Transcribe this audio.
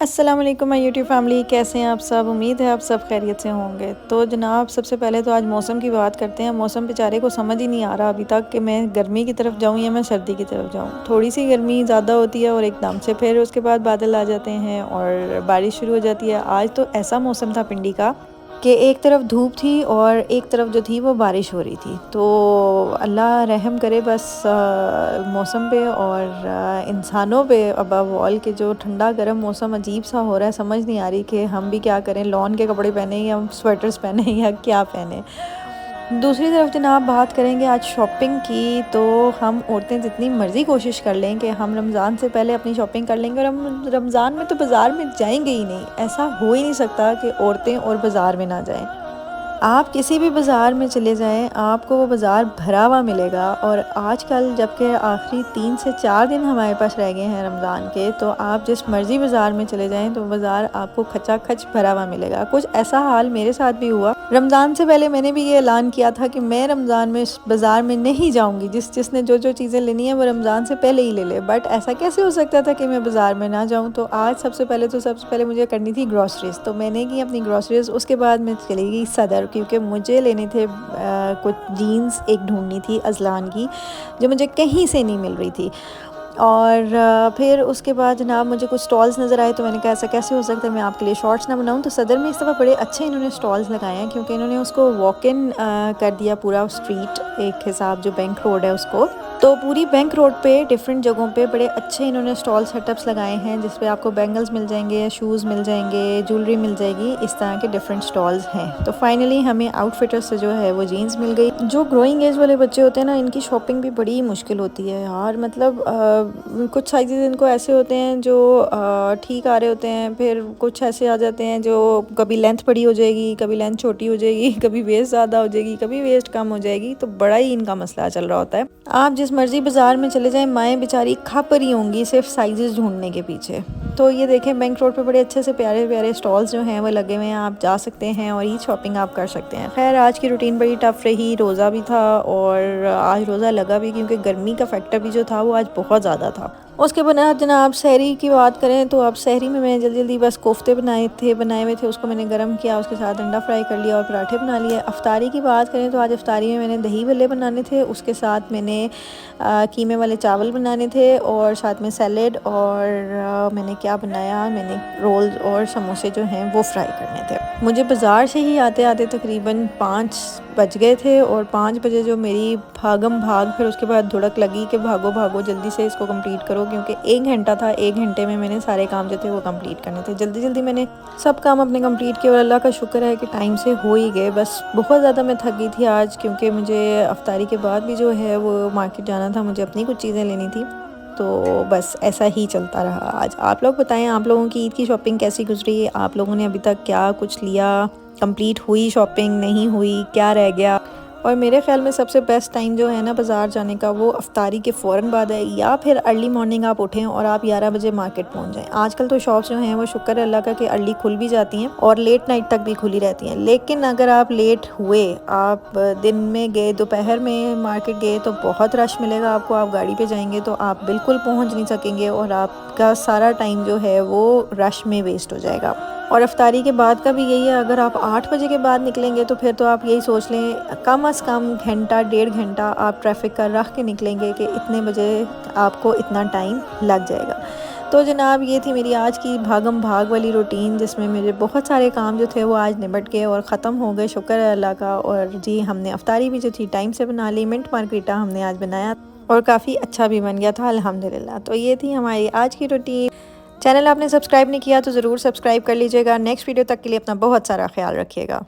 अस्सलाम वालेकुम my YouTube family, कैसे हैं आप सब। उम्मीद है आप सब खैरियत से होंगे। तो जनाब सबसे पहले तो आज मौसम की बात करते हैं। मौसम बेचारे को समझ ही नहीं आ रहा अभी तक कि मैं गर्मी की तरफ जाऊं या मैं सर्दी की तरफ जाऊं। थोड़ी सी गर्मी ज़्यादा होती है और एकदम से फिर उसके बाद बादल आ जाते हैं और बारिश शुरू हो जाती है। आज तो ऐसा मौसम था पिंडी का कि एक तरफ धूप थी और एक तरफ जो थी वो बारिश हो रही थी। तो अल्लाह रहम करे बस मौसम पे और इंसानों पे। अबव ऑल के जो ठंडा गर्म मौसम अजीब सा हो रहा है, समझ नहीं आ रही कि हम भी क्या करें, लॉन के कपड़े पहने या स्वेटर्स पहने या क्या पहने। दूसरी तरफ जनाब बात करेंगे आज शॉपिंग की, तो हम औरतें जितनी मर्ज़ी कोशिश कर लें कि हम रमज़ान से पहले अपनी शॉपिंग कर लेंगे और हम रमज़ान में तो बाज़ार में जाएंगे ही नहीं। ऐसा हो ही नहीं सकता कि औरतें और बाज़ार में ना जाएं। आप किसी भी बाज़ार में चले जाएं, आपको वो बाज़ार भरा हुआ मिलेगा। और आजकल जबकि आखिरी 3 से 4 दिन हमारे पास रह गए हैं रमज़ान के, तो आप जिस मर्ज़ी बाज़ार में चले जाएं तो बाज़ार आपको खचाखच भरा हुआ मिलेगा। कुछ ऐसा हाल मेरे साथ भी हुआ। रमज़ान से पहले मैंने भी ये ऐलान किया था कि मैं रमज़ान में बाज़ार में नहीं जाऊँगी। जिसने जो चीज़ें लेनी है वो रमज़ान से पहले ही ले ले। बट ऐसा कैसे हो सकता था कि मैं बाज़ार में ना जाऊँ। तो आज सबसे पहले मुझे करनी थी ग्रॉसरीज़। तो मैंने की अपनी ग्रॉसरीज़। उसके बाद मैं चली गई सदर, क्योंकि मुझे लेने थे कुछ जीन्स एक ढूंढनी थी अजलान की, जो मुझे कहीं से नहीं मिल रही थी। और फिर उसके बाद जनाब मुझे कुछ स्टॉल्स नज़र आए, तो मैंने कहा ऐसा कैसे हो सकता है मैं आपके लिए शॉर्ट्स ना बनाऊं। तो सदर में इस दफ़ा बड़े अच्छे इन्होंने स्टॉल्स लगाए हैं, क्योंकि इन्होंने उसको वॉक इन कर दिया पूरा स्ट्रीट एक हिसाब, जो बैंक रोड है उसको। तो पूरी बैंक रोड पे डिफरेंट जगहों पे बड़े अच्छे इन्होंने स्टॉल सेटअप्स लगाए हैं, जिस पे आपको बैंगल्स मिल जाएंगे, शूज़ मिल जाएंगे, ज्वेलरी मिल जाएगी। इस तरह के डिफरेंट स्टॉल्स हैं। तो फाइनली हमें आउटफिटर्स से जो है वो जीन्स मिल गई। जो ग्रोइंग एज वाले बच्चे होते हैं ना, इनकी शॉपिंग भी बड़ी मुश्किल होती है यार। मतलब कुछ साइजेस इनको ऐसे होते हैं जो ठीक आ रहे होते हैं, फिर कुछ ऐसे आ जाते हैं जो कभी लेंथ बड़ी हो जाएगी, कभी लेंथ छोटी हो जाएगी, कभी वेस्ट ज़्यादा हो जाएगी, कभी वेस्ट कम हो जाएगी। तो बड़ा ही इनका मसला चल रहा होता है। आप जिस मर्जी बाज़ार में चले जाएं, माएँ बेचारी खप रही होंगी सिर्फ साइजेस ढूंढने के पीछे। तो ये देखें बैंक रोड पे बड़े अच्छे से प्यारे प्यारे स्टॉल्स जो हैं वो लगे हुए हैं। आप जा सकते हैं और ये शॉपिंग आप कर सकते हैं। खैर आज की रूटीन बड़ी टफ रही, रोज़ा भी था और आज रोज़ा लगा भी, क्योंकि गर्मी का फैक्टर भी जो था वो आज बहुत ज़्यादा था। उसके बाद जनाब सहरी की बात करें तो अब सहरी में मैंने जल्दी जल्दी बस कोफ्ते बनाए हुए थे, उसको मैंने गर्म किया, उसके साथ अंडा फ्राई कर लिया और पराठे बना लिए। अफ्तारी की बात करें तो आज अफ्तारी में मैंने दही भल्ले बनाने थे, उसके साथ मैंने कीमे वाले चावल बनाने थे और साथ में सैलेड। और मैंने क्या बनाया, मैंने रोल्स और समोसे जो हैं वो फ्राई करने थे। मुझे बाज़ार से ही आते आते तकरीबन 5 बज गए थे और 5 बजे जो मेरी भागम भाग, फिर उसके बाद धुड़क लगी कि भागो भागो जल्दी से इसको कंप्लीट करो, क्योंकि 1 घंटा था। 1 घंटे में मैंने सारे काम जो थे वो कंप्लीट करने थे। जल्दी जल्दी मैंने सब काम अपने कंप्लीट किए और अल्लाह का शुक्र है कि टाइम से हो ही गए। बस बहुत ज़्यादा मैं थक गई थी आज, क्योंकि मुझे अफ्तारी के बाद भी जो है वो मार्केट जाना था, मुझे अपनी कुछ चीज़ें लेनी थी। तो बस ऐसा ही चलता रहा आज। आप लोग बताएं, आप लोगों की ईद की शॉपिंग कैसी गुजरी? आप लोगों ने अभी तक क्या कुछ लिया? कंप्लीट हुई शॉपिंग, नहीं हुई, क्या रह गया? और मेरे ख्याल में सबसे बेस्ट टाइम जो है ना बाज़ार जाने का, वो अफ्तारी के फ़ौरन बाद है, या फिर अर्ली मॉर्निंग आप उठें और आप 11 बजे मार्केट पहुंच जाएं। आजकल तो शॉप्स जो हैं वो शुक्र है अल्लाह का कि अर्ली खुल भी जाती हैं और लेट नाइट तक भी खुली रहती हैं। लेकिन अगर आप लेट हुए, आप दिन में गए, दोपहर में मार्केट गए, तो बहुत रश मिलेगा आपको। आप गाड़ी पर जाएंगे तो आप बिल्कुल पहुँच नहीं सकेंगे और आपका सारा टाइम जो है वो रश में वेस्ट हो जाएगा। और अफ्तारी के बाद का भी यही है, अगर आप 8 बजे के बाद निकलेंगे तो फिर तो आप यही सोच लें कम से कम घंटा 1.5 घंटा आप ट्रैफिक का रख के निकलेंगे कि इतने बजे आपको इतना टाइम लग जाएगा। तो जनाब ये थी मेरी आज की भागम भाग वाली रूटीन, जिसमें मेरे बहुत सारे काम जो थे वो आज निपट गए और ख़त्म हो गए, शुक्र है अल्लाह का। और जी हमने अफ्तारी भी जो थी टाइम से बना ली। मिंट मार्गरीटा हमने आज बनाया और काफ़ी अच्छा भी बन गया था अल्हम्दुलिल्लाह। तो ये थी हमारी आज की रूटीन। चैनल आपने सब्सक्राइब नहीं किया तो ज़रूर सब्सक्राइब कर लीजिएगा। नेक्स्ट वीडियो तक के लिए अपना बहुत सारा ख्याल रखिएगा।